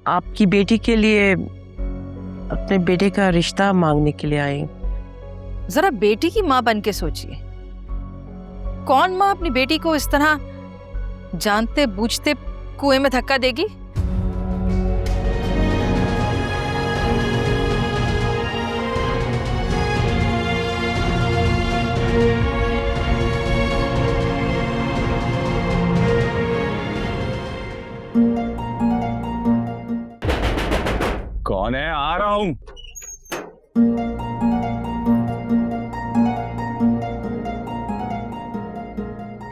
आपकी बेटी के लिए अपने बेटे का रिश्ता मांगने के लिए आई। जरा बेटी की माँ बन के सोचिए, कौन माँ अपनी बेटी को इस तरह जानते बूझते कुएं में धक्का देगी? कौन है? आ रहा हूं।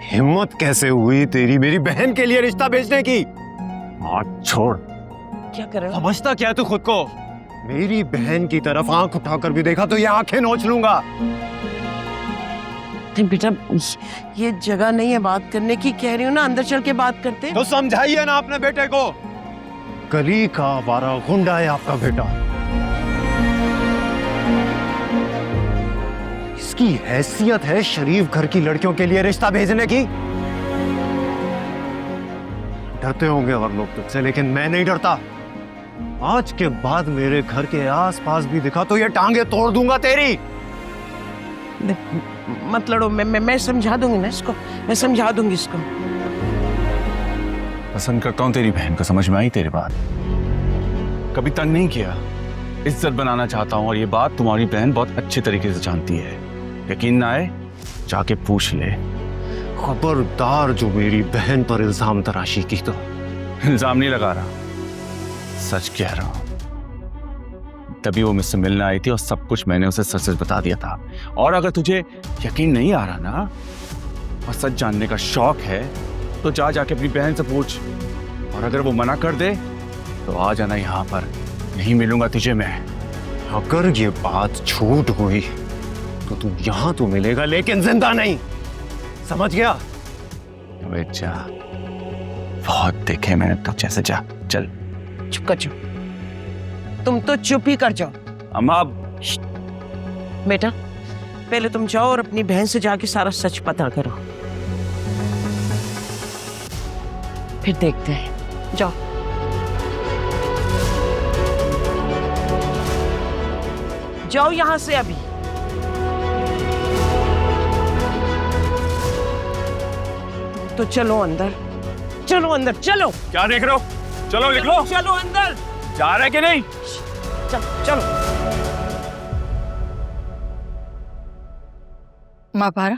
हिम्मत कैसे हुई तेरी मेरी बहन के लिए रिश्ता भेजने की? हाथ छोड़। क्या कर रहे हो? समझता क्या है तू खुद को? मेरी बहन की तरफ आंख उठाकर भी देखा तो ये आंखें नोच लूंगा। बेटा ये जगह नहीं है बात करने की, कह रही हूँ ना अंदर चल के बात करते। तो समझाइए ना अपने बेटे को। गली का आवारा गुंडा है आपका बेटा। इसकी हैसियत है शरीफ घर की लड़कियों के लिए रिश्ता भेजने की। डरते होंगे और लोग तुझसे, लेकिन मैं नहीं डरता। आज के बाद मेरे घर के आसपास भी दिखा तो ये टांगे तोड़ दूंगा तेरी। मत लड़ो, मैं समझा दूंगी ना इसको, मैं समझा दूंगी इसको। पसंद करता हूं तेरी बहन को, समझ में आई तेरी बात? कभी तंग नहीं किया, इज्जत बनाना चाहता हूं और ये बात तुम्हारी बहन बहुत अच्छे तरीके से जानती है। यकीन ना आए जाके पूछ ले। खबरदार जो मेरी बहन पर इल्जाम तराशी की तो। इल्जाम नहीं लगा रहा, सच कह रहा हूं। तभी वो मुझसे मिलने आई थी और सब कुछ मैंने उसे सच सच बता दिया था। और अगर तुझे यकीन नहीं आ रहा ना और सच जानने का शौक है तो जाके अपनी बहन से पूछ, और अगर वो मना कर दे तो आ जाना यहाँ पर, नहीं मिलूंगा तुझे मैं। अगर ये बात झूठ हुई तो तू यहां तो मिलेगा लेकिन जिंदा नहीं, समझ गया? अबे जा, बहुत देखे मैंने तो, जैसे जा चल। चुप कर जाओ, तुम तो चुप ही कर जाओ। अम्मा बेटा पहले तुम जाओ और अपनी बहन से जाके सारा सच पता करो, फिर देखते हैं। जाओ। जाओ यहां से अभी। तो चलो अंदर, चलो अंदर, चलो। क्या देख रहे हो? चलो लिख लो। चलो अंदर। जा रहे कि नहीं? चलो चलो। माँ पारा,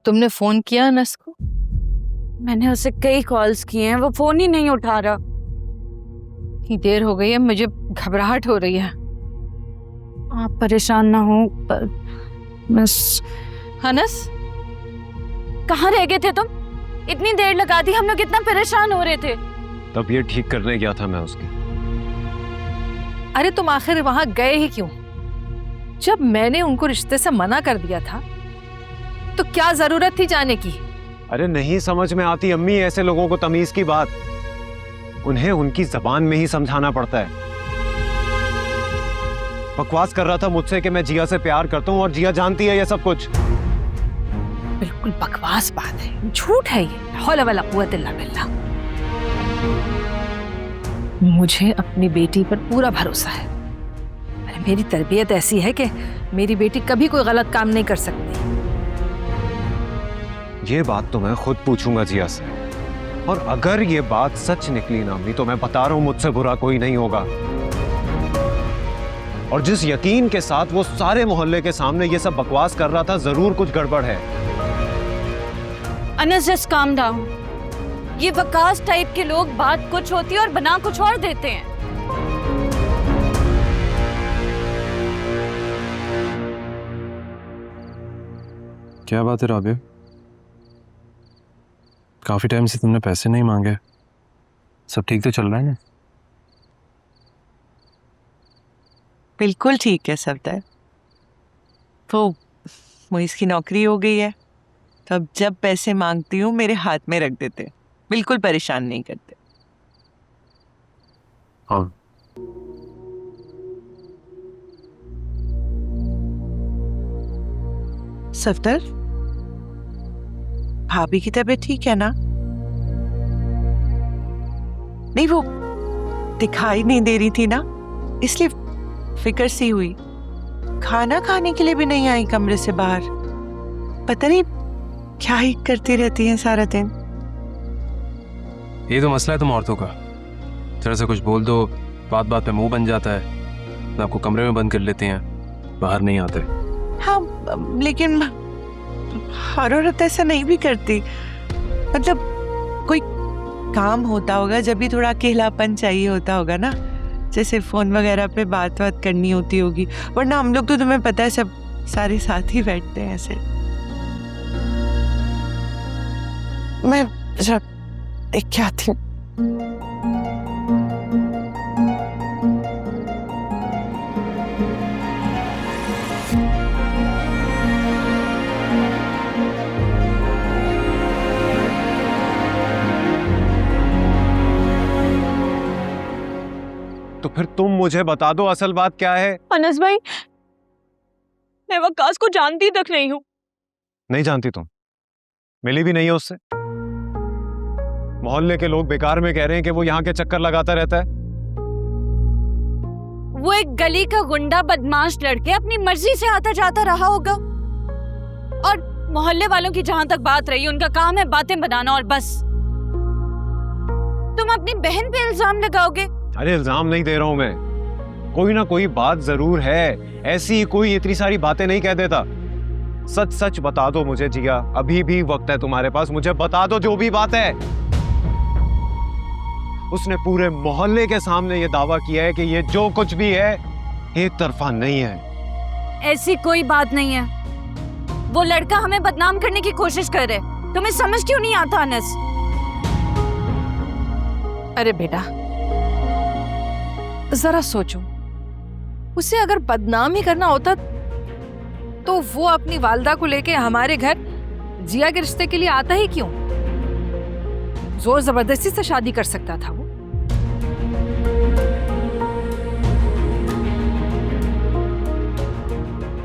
तुमने फोन किया अनस को? मैंने उसे कई कॉल्स किए हैं, वो फोन ही नहीं उठा रहा। इतनी देर हो गई है, मुझे घबराहट हो रही है। आप परेशान ना हो, पर बस। अनस, कहाँ रह गए थे तुम? इतनी देर लगा दी, हम लोग इतना परेशान हो रहे थे। तब ये ठीक करने गया था मैं उसकी। अरे तुम आखिर वहां गए ही क्यों? जब मैंने उनको रिश्ते से मना कर दिया था तो क्या जरूरत थी जाने की? अरे नहीं समझ में आती अम्मी ऐसे लोगों को तमीज की बात। उन्हें उनकी जबान में ही समझाना पड़ता है। बकवास कर रहा था मुझसे कि मैं जिया से प्यार करता हूँ और जिया जानती है ये सब कुछ। बिल्कुल बकवास बात है, झूठ है ये। हौला वला कुव्वत इल्ला बिल्लाह। मुझे अपनी बेटी पर पूरा भरोसा है। अरे मेरी तरबियत ऐसी है कि मेरी बेटी कभी कोई गलत काम नहीं कर सकती। ये बात तो मैं खुद पूछूंगा जिया से, और अगर ये बात सच निकली ना अम्मी तो मैं बता रहा हूं मुझसे बुरा कोई नहीं होगा। और जिस यकीन के साथ वो सारे मोहल्ले के सामने ये सब बकवास कर रहा था, जरूर कुछ गड़बड़ है। Anas just calm down. ये वकास टाइप के लोग बात कुछ होती है और बना कुछ और देते हैं। क्या बात है राबिया? काफी टाइम से तुमने पैसे नहीं मांगे, सब ठीक तो चल रहा है ना? बिल्कुल ठीक है सफदर। तो मोइस की नौकरी हो गई है, तो अब जब पैसे मांगती हूँ मेरे हाथ में रख देते, बिल्कुल परेशान नहीं करते। हाँ सफदर, भाभी की तबीयत ठीक है ना? नहीं, वो दिखाई नहीं दे रही थी ना, इसलिए फिक्र सी हुई। खाना खाने के लिए भी नहीं आई कमरे से बाहर। पता नहीं क्या ही करती रहती हैं सारा दिन। ये तो मसला है तुम औरतों का, जरा से कुछ बोल दो, बात बात पे मुंह बन जाता है, तो आपको कमरे में बंद कर लेते हैं, बाहर नहीं आते। हाँ, लेकिन हर औरत ऐसा नहीं भी करती। मतलब कोई काम होता होगा, जब भी थोड़ा अकेलापन चाहिए होता होगा ना, जैसे फोन वगैरह पे बात करनी होती होगी, वरना हम लोग तो तुम्हें पता है सब सारे साथ ही बैठते हैं ऐसे। मैं जरा देख के आती हूँ। तो फिर तुम मुझे बता दो असल बात क्या है। अनस भाई, मैं वकास को जानती तक नहीं हूँ। नहीं जानती तुम? मिली भी नहीं हो उससे? मोहल्ले के लोग बेकार में कह रहे हैं कि वो यहाँ के चक्कर लगाता रहता है। वो एक गली का गुंडा बदमाश लड़के अपनी मर्जी से आता जाता रहा होगा, और मोहल्ले वालों की जहां तक बात रही, उनका काम है बातें बनाना और बस। तुम अपनी बहन पे इल्जाम लगाओगे? अरे इल्जाम नहीं दे रहा हूं मैं, कोई ना कोई बात जरूर है, ऐसी कोई इतनी सारी बातें नहीं कह देता। सच सच बता दो मुझे जिया, अभी भी वक्त है तुम्हारे पास, मुझे बता दो जो भी बात है। उसने पूरे मोहल्ले के सामने ये दावा किया है कि ये जो कुछ भी है एक तरफा नहीं है। ऐसी कोई बात नहीं है। वो लड़का हमें बदनाम करने की कोशिश कर रहे। तुम्हें समझ क्यों नहीं आता अनस? अरे बेटा, जरा सोचो, उसे अगर बदनाम ही करना होता तो वो अपनी वालदा को लेके हमारे घर जिया के रिश्ते के लिए आता ही क्यों? जोर जबरदस्ती से शादी कर सकता था वो।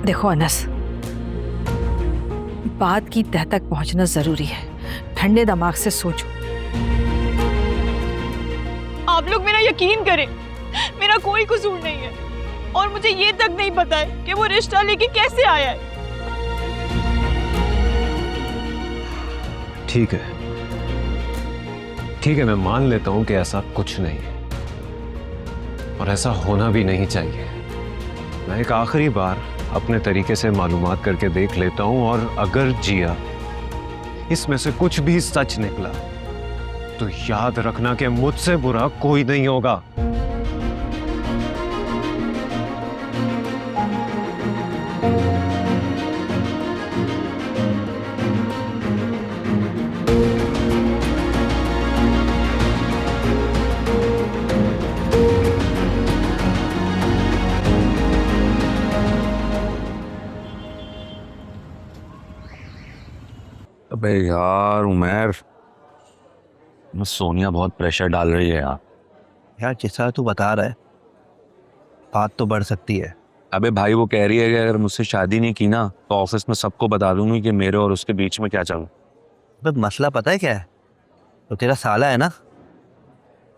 देखो अनस, बात की तह तक पहुंचना जरूरी है। ठंडे दिमाग से सोचो। आप लोग मेरा यकीन करें, मेरा कोई कसूर नहीं है, और मुझे ये तक नहीं पता है कि वो रिश्ता लेके कैसे आया है। ठीक है ठीक है, मैं मान लेता हूं कि ऐसा कुछ नहीं है, और ऐसा होना भी नहीं चाहिए। मैं एक आखिरी बार अपने तरीके से मालूमात करके देख लेता हूं, और अगर जिया इसमें से कुछ भी सच निकला तो याद रखना कि मुझसे बुरा कोई नहीं होगा। अबे यार उमर, सोनिया बहुत प्रेशर डाल रही है यार। यार जैसा तू बता रहा है, बात तो बढ़ सकती है। अबे भाई, वो कह रही है कि अगर मुझसे शादी नहीं की ना तो ऑफिस में सबको बता दूंगी कि मेरे और उसके बीच में क्या चल। बस मसला पता है क्या है? तो तेरा साला है ना,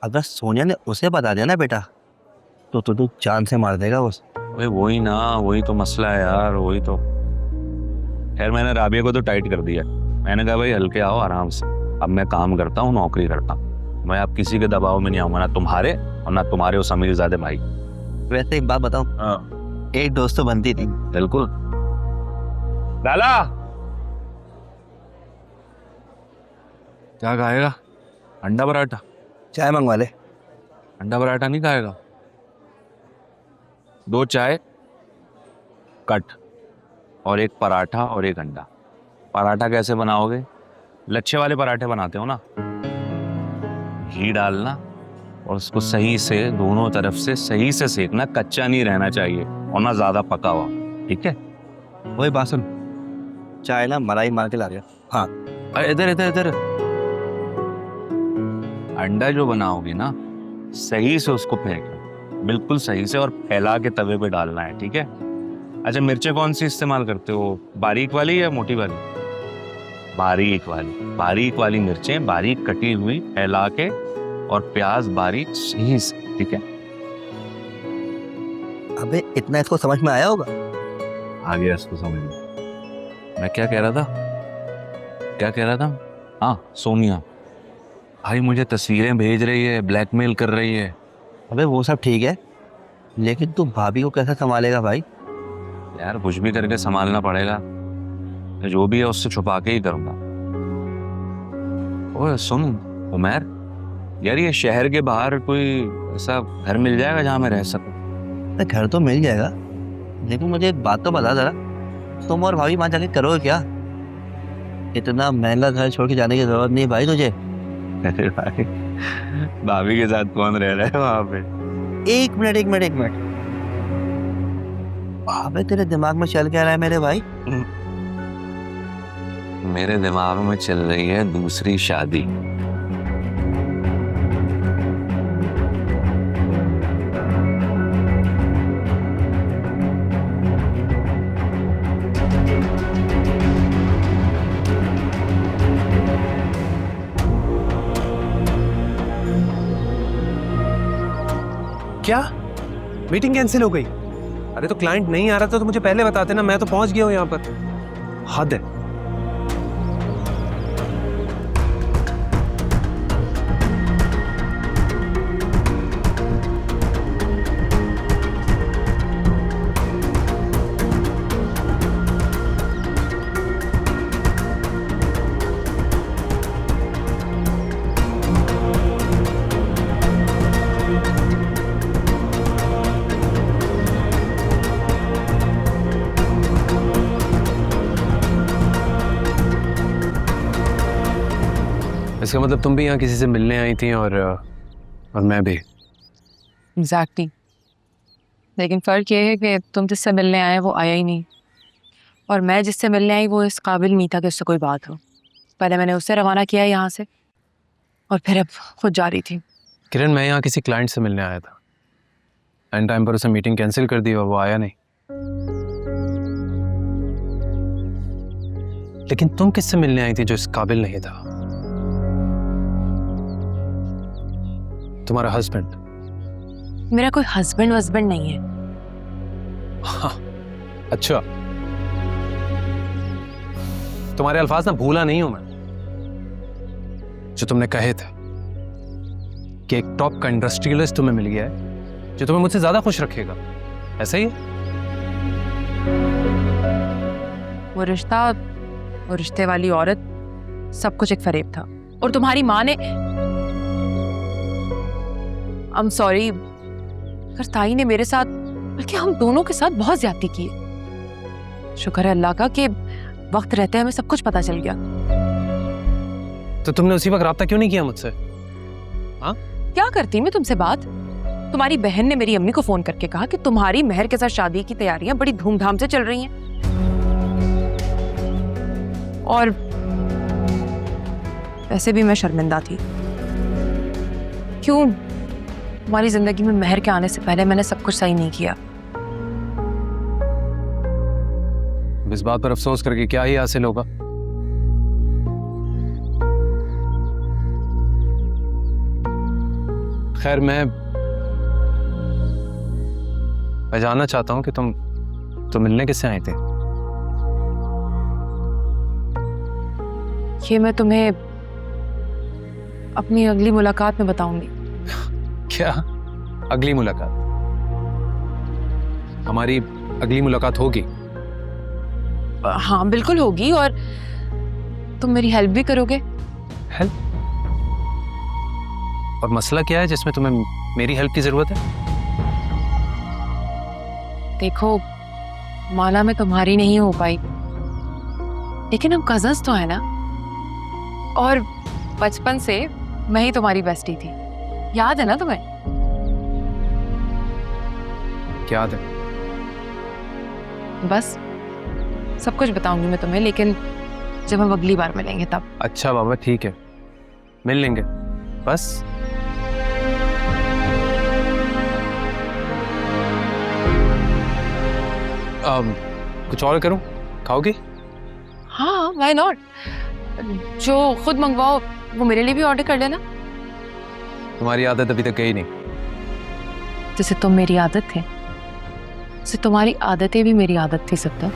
अगर सोनिया ने उसे बता दिया ना बेटा, तो तू जान से मार देगा उस। अबे वही ना, वही तो मसला है यार, वही तो। खैर मैंने राबिया को तो टाइट कर दिया। मैंने कहा भाई हल्के आओ आराम से, अब मैं काम करता हूँ, नौकरी करता हूँ, मैं अब किसी के दबाव में नहीं आऊंगा, ना तुम्हारे और ना तुम्हारे उस अमीरजादे भाई। वैसे एक बात बताऊं, एक दोस्त तो बनती थी। बिल्कुल। लाला क्या खाएगा? अंडा पराठा? चाय मंगवा ले। अंडा पराठा नहीं खाएगा? 2 चाय कट और 1 पराठा और 1 अंडा। पराठा कैसे बनाओगे? लच्छे वाले पराठे बनाते हो ना, घी डालना और उसको सही से दोनों तरफ से सही से सेकना, कच्चा नहीं रहना चाहिए और ना ज्यादा पका हुआ, ठीक है? वही बात सुन, चाय ना मलाई मार के ला गया। हाँ अरे इधर इधर इधर, अंडा जो बनाओगे ना सही से उसको फेंकना, बिल्कुल सही से, और फैला के तवे पे डालना है, ठीक है? अच्छा, मिर्चें कौन सी इस्तेमाल करते हो, बारीक वाली या मोटी वाली? बारीक वाली मिर्चें बारीक कटी हुई फैला के और प्याज बारीक सही से, ठीक है? अबे इतना इसको समझ में आया होगा? आ गया इसको समझ में। मैं क्या कह रहा था? हाँ, सोनिया भाई मुझे तस्वीरें भेज रही है, ब्लैकमेल कर रही है। अबे वो सब ठीक है, लेकिन तू भाभी को कैसे संभालेगा भाई? यार कुछ भी करके संभालना पड़ेगा, जो भी है उससे छुपा के ही करूंगा। ओए सुन उमर, यार ये शहर के बाहर कोई ऐसा घर मिल जाएगा जहाँ मैं रह सकूं? अरे घर तो मिल जाएगा, लेकिन मुझे एक बात तो बता जरा, तुम और भाभी वहाँ जाके करोगे क्या? इतना महंगा घर छोड़ के जाने की जरूरत नहीं भाई तुझे। अरे भाई भाभी के साथ कौन रह रहा है वहाँ पे? एक मिनट। अबे तेरे दिमाग में चल क्या रहा है मेरे भाई? मेरे दिमाग में चल रही है दूसरी शादी। क्या मीटिंग कैंसिल हो गई? अरे तो क्लाइंट नहीं आ रहा था तो मुझे पहले बताते ना, मैं तो पहुंच गया हूं यहाँ पर। हद है। इसका मतलब तुम भी यहाँ किसी से मिलने आई थी और मैं भी। एग्जैक्टली। लेकिन फ़र्क ये है कि तुम जिससे मिलने आए वो आया ही नहीं, और मैं जिससे मिलने आई वो इस काबिल नहीं था कि उससे कोई बात हो। पहले मैंने उससे रवाना किया यहाँ से, और फिर अब खुद जा रही थी। किरण, मैं यहाँ किसी क्लाइंट से मिलने आया था, एंड टाइम पर उसे मीटिंग कैंसिल कर दी और वो आया नहीं। लेकिन तुम किससे मिलने आई थी जो इस काबिल नहीं था? तुम्हारा हस्बैंड। मेरा कोई हस्बैंड वस्बैंड नहीं है। हाँ, अच्छा, तुम्हारे अल्फाज ना भूला नहीं हूं मैं, जो तुमने कहे थे कि एक टॉप का इंडस्ट्रियलिस्ट तुम्हें मिल गया है जो तुम्हें मुझसे ज्यादा खुश रखेगा। ऐसा ही है? वो रिश्ता, वो रिश्ते वाली औरत, सब कुछ एक फरेब था। और तुम्हारी माँ ने, I'm sorry, पर ताई ने मेरे साथ, बल्कि हम दोनों के साथ बहुत ज्यादती की है। शुक्र है अल्लाह का कि वक्त रहते हमें सब कुछ पता चल गया। तो तुमने उसी वक्त राब्ता क्यों नहीं किया मुझसे? हाँ, क्या करती मैं तुमसे बात? तुम्हारी बहन ने मेरी अम्मी को फोन करके कहा कि तुम्हारी महर के साथ शादी की तैयारियां बड़ी धूमधाम से चल रही हैं, और वैसे भी मैं शर्मिंदा थी। क्यों? तुम्हारी जिंदगी में महर के आने से पहले मैंने सब कुछ सही नहीं किया। इस बात पर अफसोस करके क्या ही हासिल होगा? खैर, मैं जानना चाहता हूं कि तुम मिलने किससे आए थे? ये मैं तुम्हें अपनी अगली मुलाकात में बताऊंगी। क्या अगली मुलाकात? हमारी अगली मुलाकात होगी? हाँ बिल्कुल होगी, और तुम मेरी हेल्प भी करोगे। हेल्प? और मसला क्या है जिसमें तुम्हें मेरी हेल्प की जरूरत है? देखो, माला मैं तुम्हारी नहीं हो पाई, लेकिन हम कजन्स तो है ना, और बचपन से मैं ही तुम्हारी बेस्टी थी। याद है ना तुम्हें? याद है। बस सब कुछ बताऊंगी मैं तुम्हें, लेकिन जब हम अगली बार मिलेंगे तब। अच्छा बाबा, ठीक है, मिल लेंगे। बस कुछ और करूं? खाओगी? हाँ, व्हाई नॉट। जो खुद मंगवाओ वो मेरे लिए भी ऑर्डर कर लेना। तुम्हारी आदत अभी तक गई नहीं। जैसे तुम मेरी आदत थे, जैसे तुम्हारी आदतें भी मेरी आदत थी सत्ता।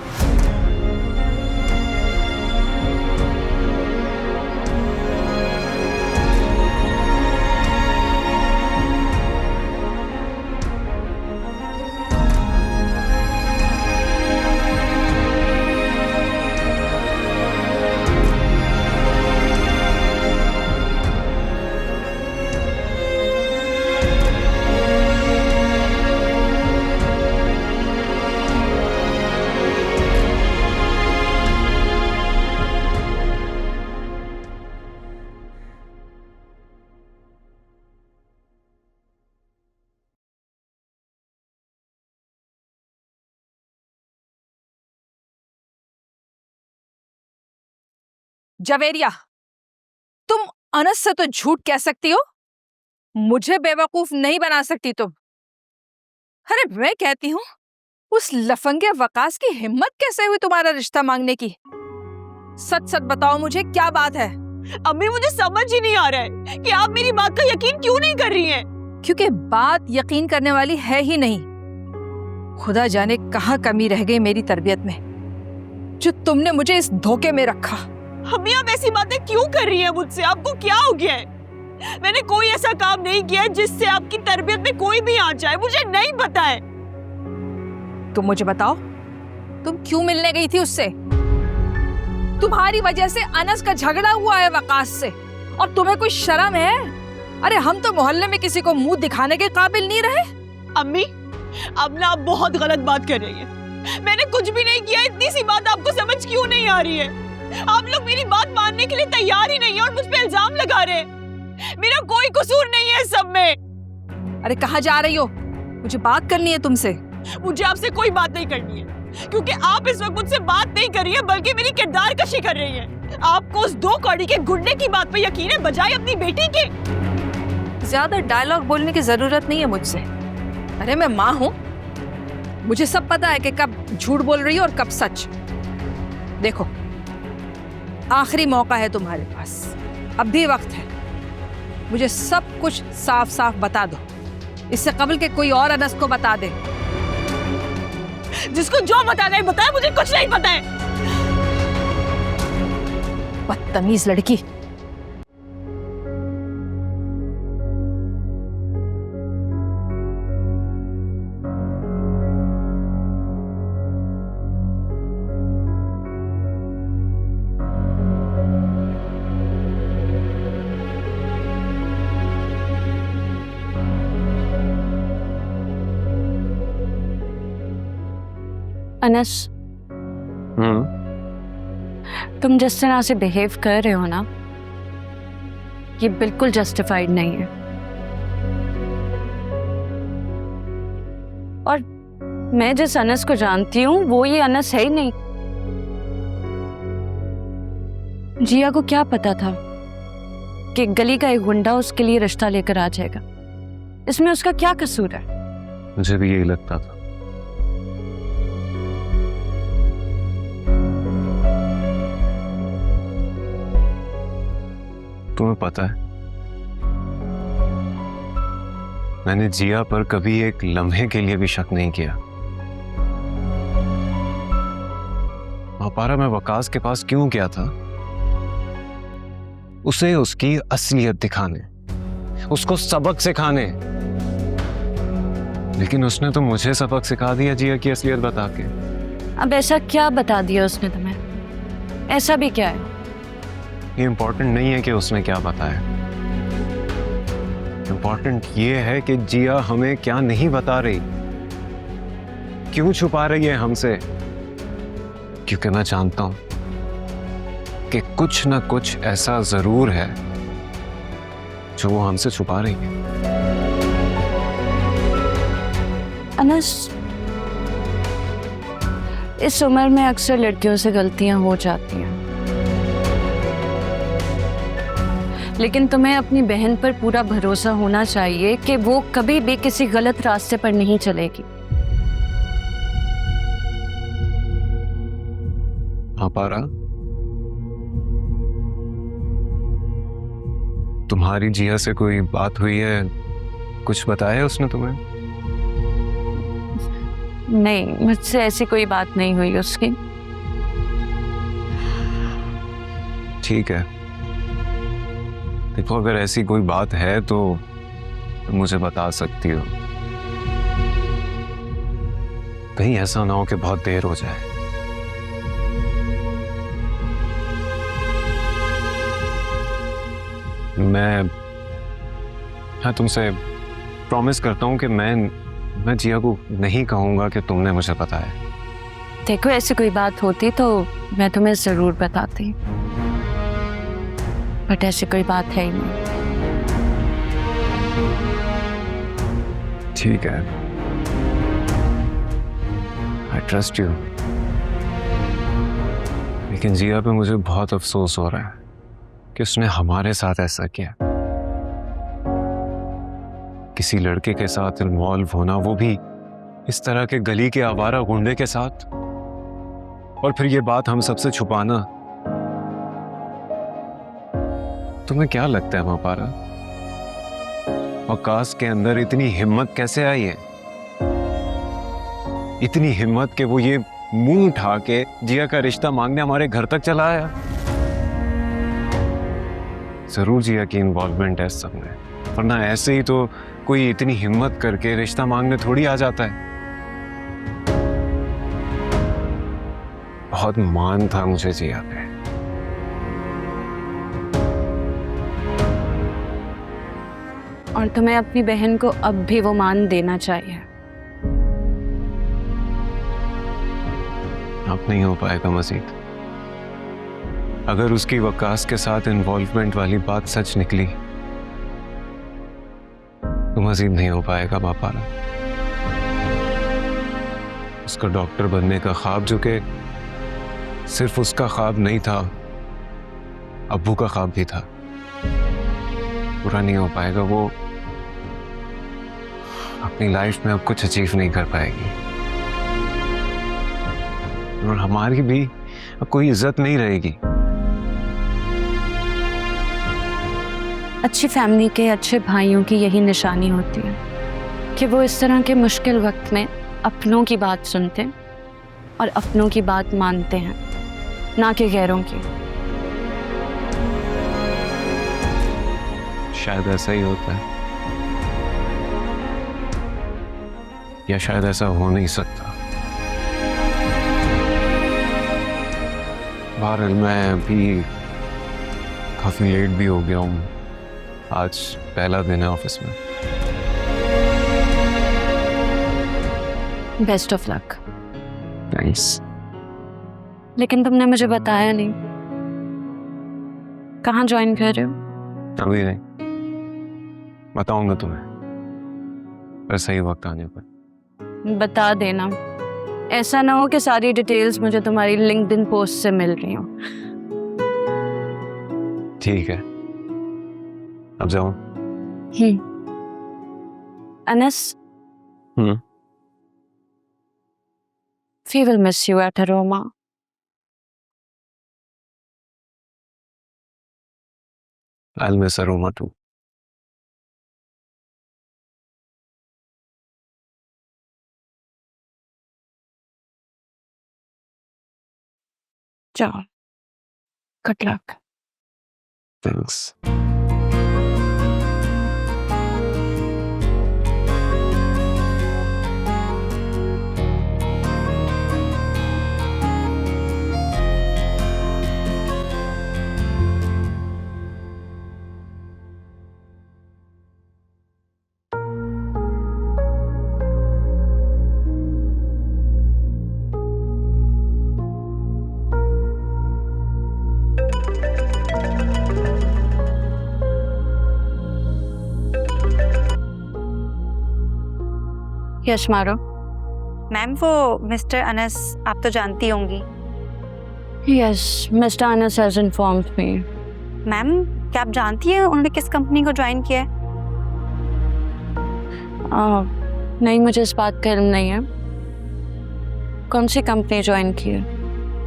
जवेरिया, तुम अनस से तो झूठ कह सकती हो, मुझे बेवकूफ नहीं बना सकती तुम। अरे मैं कहती हूँ, उस लफंगे वकास की हिम्मत कैसे हुई तुम्हारा रिश्ता मांगने की? सच सच बताओ मुझे, क्या बात है? अम्मी मुझे समझ ही नहीं आ रहा है कि आप मेरी बात का यकीन क्यों नहीं कर रही हैं। क्योंकि बात यकीन करने वाली है ही नहीं। खुदा जाने कहाँ कमी रह गई मेरी तरबियत में, जो तुमने मुझे इस धोखे में रखा। अम्मी आप ऐसी बातें क्यों कर रही हैं मुझसे? आपको क्या हो गया है? मैंने कोई ऐसा काम नहीं किया है जिससे आपकी तरबियत में कोई भी आ जाए। मुझे नहीं पता है। तुम मुझे बताओ, तुम क्यों मिलने गई थी उससे? तुम्हारी वजह से अनस का झगड़ा हुआ है वकास से, और तुम्हें कोई शर्म है? अरे हम तो मोहल्ले में किसी को मुंह दिखाने के काबिल नहीं रहे। अम्मी अब ना आप बहुत गलत बात कर रही हैं। मैंने कुछ भी नहीं किया। इतनी सी बात आपको समझ क्यों नहीं आ रही है? आप लोग मेरी बात मानने के लिए तैयार ही नहीं है और मुझ पे इल्जाम लगा रहे हैं। मेरा कोई कसूर नहीं है सब में। अरे कहाँ जा रही हो? मुझे बात करनी है तुमसे। मुझे आपसे कोई बात नहीं करनी है, क्योंकि आप इस वक्त मुझसे बात नहीं कर रही है बल्कि मेरी किरदार कशी कर रही है। आपको उस 2 कौड़ी के गुंडे की बात पे यकीन है बजाय अपनी बेटी के। ज्यादा डायलॉग बोलने की जरूरत नहीं है मुझसे। अरे मैं माँ हूँ, मुझे सब पता है कि कब झूठ बोल रही हो और कब सच। देखो, आखिरी मौका है तुम्हारे पास, अब भी वक्त है। मुझे सब कुछ साफ साफ बता दो, इससे कबल के कोई और अनस को बता दे। जिसको जो बताना है बताए, मुझे कुछ नहीं पता है। बदतमीज लड़की। अनस, तुम जिस तरह से बिहेव कर रहे हो ना, ये बिल्कुल जस्टिफाइड नहीं है। और मैं जिस अनस को जानती हूँ वो ये अनस है ही नहीं। जिया को क्या पता था कि गली का एक गुंडा उसके लिए रिश्ता लेकर आ जाएगा? इसमें उसका क्या कसूर है? मुझे भी यही लगता था। तुम्हें पता है, मैंने जिया पर कभी एक लम्हे के लिए भी शक नहीं किया। अपारा, मैं वकास के पास क्यों गया था? उसे उसकी असलियत दिखाने, उसको सबक सिखाने। लेकिन उसने तो मुझे सबक सिखा दिया जिया की असलियत बता के। अब ऐसा क्या बता दिया उसने तुम्हें? ऐसा भी क्या है? ये इम्पोर्टेंट नहीं है कि उसने क्या बताया, इम्पोर्टेंट ये है कि जिया हमें क्या नहीं बता रही, क्यों छुपा रही है हमसे। क्योंकि मैं जानता हूं कि कुछ ना कुछ ऐसा जरूर है जो वो हमसे छुपा रही है। अनस, इस उम्र में अक्सर लड़कियों से गलतियां हो जाती हैं, लेकिन तुम्हें अपनी बहन पर पूरा भरोसा होना चाहिए कि वो कभी भी किसी गलत रास्ते पर नहीं चलेगी। अपारा, तुम्हारी जिया से कोई बात हुई है? कुछ बताया उसने तुम्हें? नहीं, मुझसे ऐसी कोई बात नहीं हुई उसकी। ठीक है, देखो अगर ऐसी कोई बात है तो मुझे बता सकती हो। कहीं ऐसा ना हो कि बहुत देर हो जाए। मैं तुमसे प्रॉमिस करता हूं कि मैं जिया को नहीं कहूंगा कि तुमने मुझे बताया। देखो ऐसी कोई बात होती तो मैं तुम्हें जरूर बताती, बट ऐसी कोई बात है ही नहीं। ठीक है, आई ट्रस्ट यू। लेकिन जिया पे मुझे बहुत अफसोस हो रहा है कि उसने हमारे साथ ऐसा किया। किसी लड़के के साथ इन्वॉल्व होना, वो भी इस तरह के गली के आवारा गुंडे के साथ, और फिर ये बात हम सबसे छुपाना। तुम्हें क्या लगता है महापारा, वकास के अंदर इतनी हिम्मत कैसे आई है? इतनी हिम्मत कि वो ये मुंह उठा के जिया का रिश्ता मांगने हमारे घर तक चला आया। जरूर जिया की इन्वॉल्वमेंट है इस सब में, वरना ऐसे ही तो कोई इतनी हिम्मत करके रिश्ता मांगने थोड़ी आ जाता है। बहुत मान था मुझे जिया पे। और तुम्हें अपनी बहन को अब भी वो मान देना चाहिए। अब नहीं हो पाएगा मजीद। अगर उसकी वकास के साथ इन्वॉल्वमेंट वाली बात सच निकली तो मजीद नहीं हो पाएगा बापारा। उसका डॉक्टर बनने का ख्वाब, जो कि सिर्फ उसका ख्वाब नहीं था, अब्बू का ख्वाब भी था, पूरा नहीं हो पाएगा। वो अपनी लाइफ में अब कुछ अचीव नहीं कर पाएगी, और हमारी भी अब कोई इज्जत नहीं रहेगी। अच्छी फैमिली के अच्छे भाइयों की यही निशानी होती है कि वो इस तरह के मुश्किल वक्त में अपनों की बात सुनते और अपनों की बात मानते हैं, ना कि गैरों की। शायद ऐसा ही होता है, या शायद ऐसा हो नहीं सकता। बहरहाल मैं भी काफी लेट भी हो गया हूँ। आज पहला दिन है ऑफिस में। Best of luck. थैंक्स। लेकिन तुमने मुझे बताया नहीं, कहाँ ज्वाइन कर रहे हो? अभी नहीं, बताऊंगा तुम्हें पर सही वक्त आने पर। बता देना, ऐसा ना हो कि सारी डिटेल्स मुझे तुम्हारी लिंक्डइन पोस्ट से मिल रही हो। ठीक है, अब जाऊं? Anas, we will miss you at Aroma. I'll miss Aroma too. Ciao. Good luck. Thanks. यश मारो। मैम वो मिस्टर अनस आप तो जानती होंगी। Yes, mister Anas has informed me. Ma'am क्या आप जानती हैं उन्होंने किस कंपनी को ज्वाइन किया है? नहीं, मुझे इस बात का इल्म नहीं है। कौन सी कंपनी ज्वाइन की है?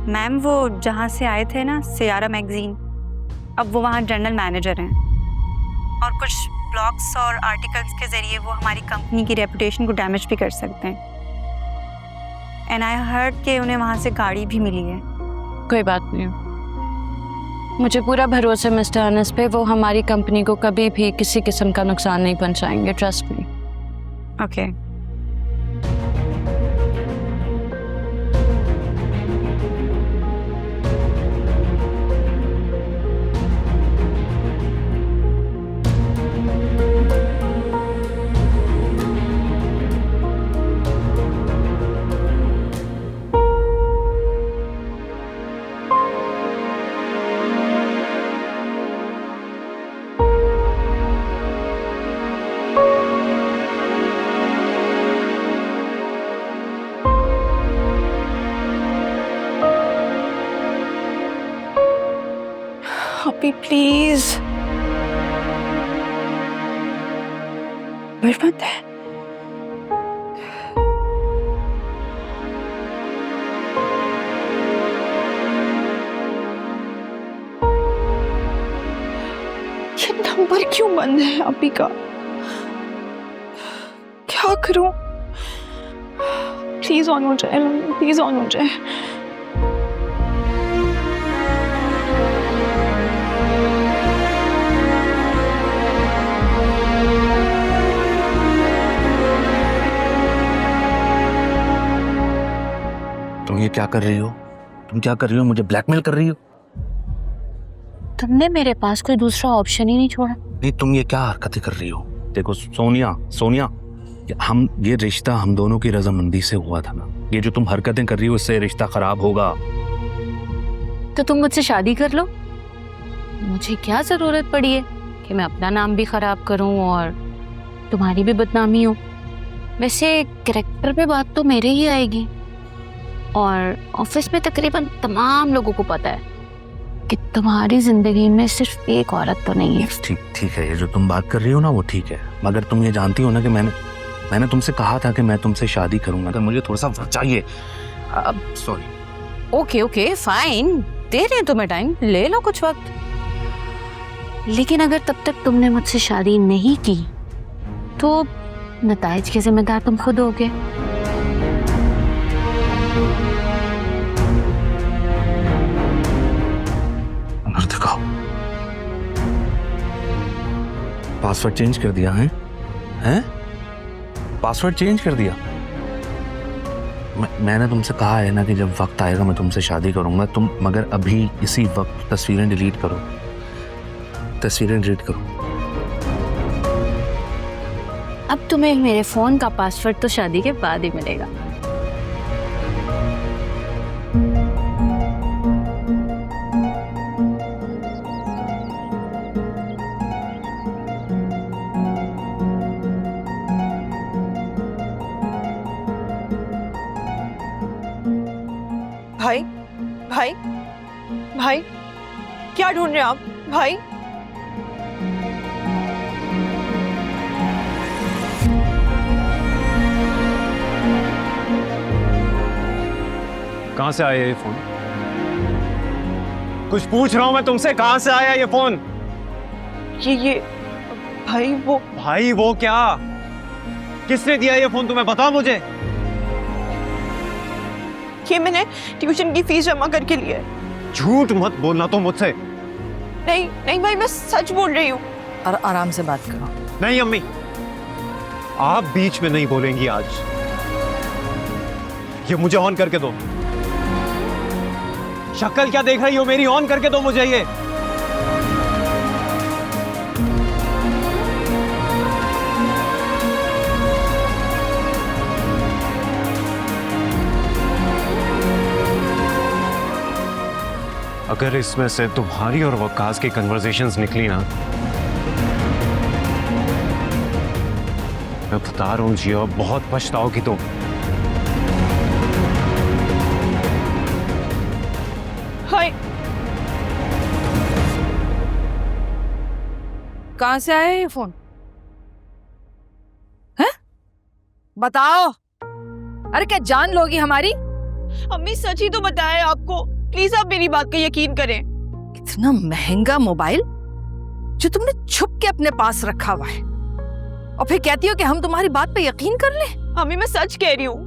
मैम वो जहाँ से आए थे ना, सियारा मैगजीन, अब वो वहाँ जनरल मैनेजर हैं। और कुछ ब्लॉग्स और आर्टिकल्स के ज़रिए वो हमारी कंपनी की रेपुटेशन को डैमेज भी कर सकते हैं। एंड आई हर्ड कि उन्हें वहाँ से गाड़ी भी मिली है। कोई बात नहीं, मुझे पूरा भरोसा मिस्टर अनस पे, वो हमारी कंपनी को कभी भी किसी किस्म का नुकसान नहीं पहुंचाएंगे, ट्रस्ट मी। ओके। अभी प्लीज मत है। ये नंबर क्यों बंद है अभी का? क्या करूं? प्लीज ऑन हो जाए, प्लीज ऑन हो जाए। तुम ये क्या कर रही हो? तुम क्या कर रही हो? मुझे ब्लैकमेल कर रही हो? तुमने मेरे पास कोई दूसरा ऑप्शन ही नहीं छोड़ा। नहीं, तुम ये क्या हरकतें कर रही हो? देखो सोनिया, ये रिश्ता हम दोनों की रजामंदी से हुआ था ना। ये जो तुम हरकतें कर रही हो, इससे रिश्ता खराब होगा। तो तुम मुझसे शादी कर लो। मुझे क्या जरूरत पड़ी है कि मैं अपना नाम भी खराब करूं और तुम्हारी भी बदनामी हो। वैसे कैरेक्टर पे बात तो मेरे ही आएगी, और ऑफिस में तकरीबन तमाम लोगों को पता है कि तुम्हारी जिंदगी में सिर्फ एक औरत तो नहीं है। ठीक है, ये जो तुम बात कर रही हो ना वो ठीक है, मगर तुम ये जानती हो ना कि मैंने तुमसे कहा था कि मैं तुमसे शादी करूंगा। अगर मुझे थोड़ा सा वक्त चाहिए। अब सॉरी। ओके फाइन, दे रहे हैं तुम्हें टाइम, ले लो कुछ वक्त। लेकिन अगर तब तक तुमने मुझसे शादी नहीं की तो नताइज के जिम्मेदार तुम खुद होगे। दिखाओ, पासवर्ड चेंज कर दिया है? हैं? पासवर्ड चेंज कर दिया? मैंने तुमसे कहा है ना कि जब वक्त आएगा मैं तुमसे शादी करूंगा। तुम मगर अभी इसी वक्त तस्वीरें डिलीट करो। अब तुम्हें मेरे फोन का पासवर्ड तो शादी के बाद ही मिलेगा। भाई भाई भाई, क्या ढूंढ रहे हैं आप भाई? कहां से आया ये फोन? कुछ पूछ रहा हूं मैं तुमसे, कहां से आया ये फोन? ये भाई वो क्या? किसने दिया ये फोन तुम्हें? बताओ मुझे। ये मैंने ट्यूशन की फीस जमा करके लिया है। झूठ मत बोलना तो मुझसे। नहीं भाई, मैं सच बोल रही हूँ। और आराम से बात करो। नहीं अम्मी, आप बीच में नहीं बोलेंगी आज। ये मुझे ऑन करके दो। शक्ल क्या देख रही हो मेरी? ऑन करके दो मुझे ये। अगर इसमें से तुम्हारी और वकास की कन्वर्सेशंस निकली ना, मैं बता रहा हूं जियो, बहुत पछताओगी तुम। हाय, कहां से आया ये फोन? हैं? बताओ। अरे क्या जान लोगी हमारी? अम्मी सच ही तो बताया आपको। प्लीज आप मेरी बात का यकीन करें। इतना महंगा मोबाइल जो तुमने छुप के अपने पास रखा हुआ है, और फिर कहती हो कि हम तुम्हारी बात पे यकीन कर लें? मम्मी मैं सच कह रही हूँ,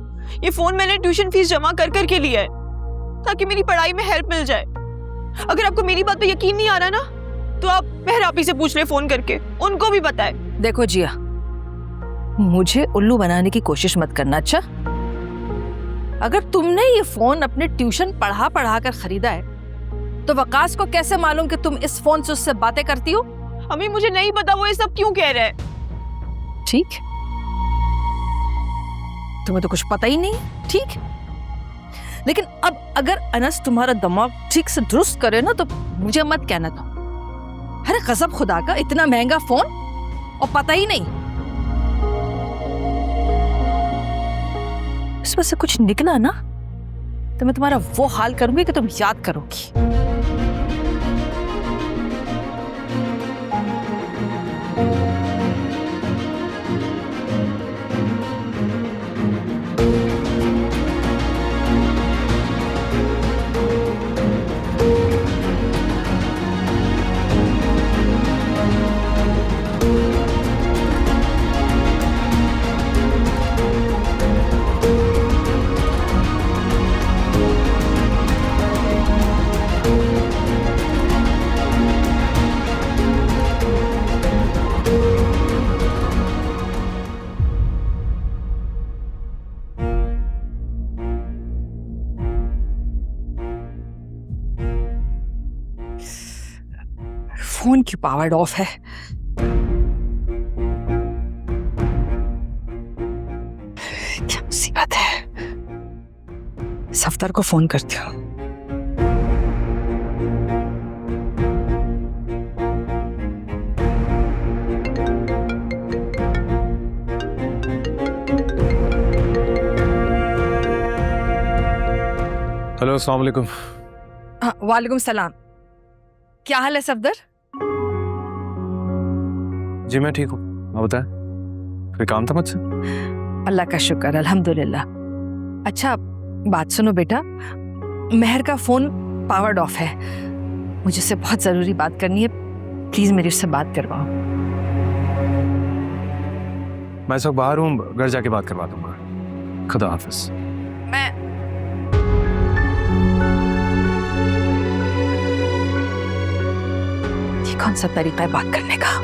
ये फोन मैंने ट्यूशन फीस जमा कर करके लिया है ताकि मेरी पढ़ाई में हेल्प मिल जाए। अगर आपको मेरी बात पे यकीन नहीं आ रहा ना तो आप मेहर आपी से पूछ ले फोन करके, उनको भी पता है। देखो जिया, मुझे उल्लू बनाने की कोशिश मत करना, अच्छा? अगर तुमने ये फोन अपने ट्यूशन पढ़ा कर खरीदा है तो वकास को कैसे मालूम कि तुम इस फोन से उससे बातें करती हो? मम्मी मुझे नहीं पता वो ये सब क्यों कह रहा है। ठीक, तुम्हें तो कुछ पता ही नहीं, ठीक? लेकिन अब अगर अनस तुम्हारा दिमाग ठीक से दुरुस्त करे ना तो मुझे मत कहना था। अरे कसम खुदा का, इतना महंगा फोन और पता ही नहीं। इसमें से कुछ निकला ना तो मैं तुम्हारा वो हाल करूंगी कि तुम याद करोगी। फोन की पावर ऑफ है। क्या मुसीबत है। सफदर को फोन करती हूँ। हेलो, अस्सलाम वालेकुम। वालेकुम सलाम। क्या हाल है सफदर? जी मैं ठीक हूँ, आप बताएं, कोई काम था मुझसे? अल्लाह का शुक्र, अल्हम्दुलिल्लाह। अच्छा बात सुनो बेटा, मेहर का फोन पावर्ड ऑफ है, मुझे उससे बहुत ज़रूरी बात करनी है, प्लीज़ मेरी उससे बात करवाओ। मैं इस वक्त बाहर हूँ, घर जाके बात करवा दूंगा। खुदा हाफिज। मैं ये कौन सा तरीका है बात करने का?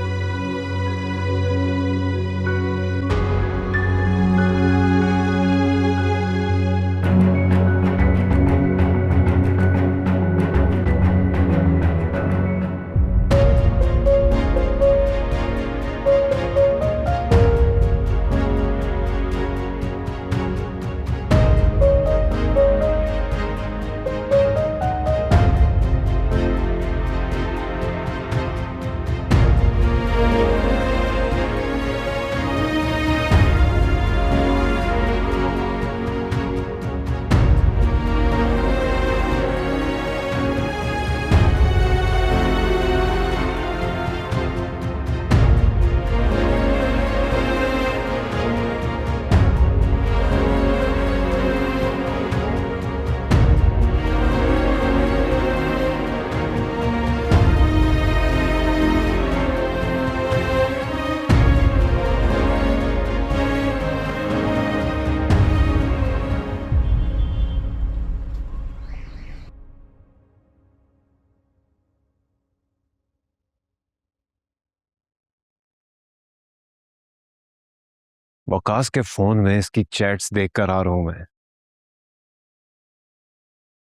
वकास के फोन में इसकी चैट्स देखकर आ रहा हूं मैं।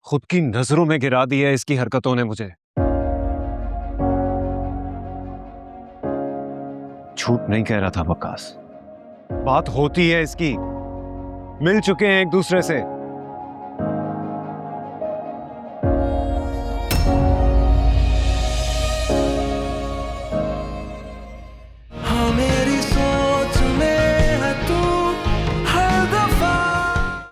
खुद की नजरों में गिरा दी है इसकी हरकतों ने मुझे। झूठ नहीं कह रहा था वकास, बात होती है इसकी, मिल चुके हैं एक दूसरे से।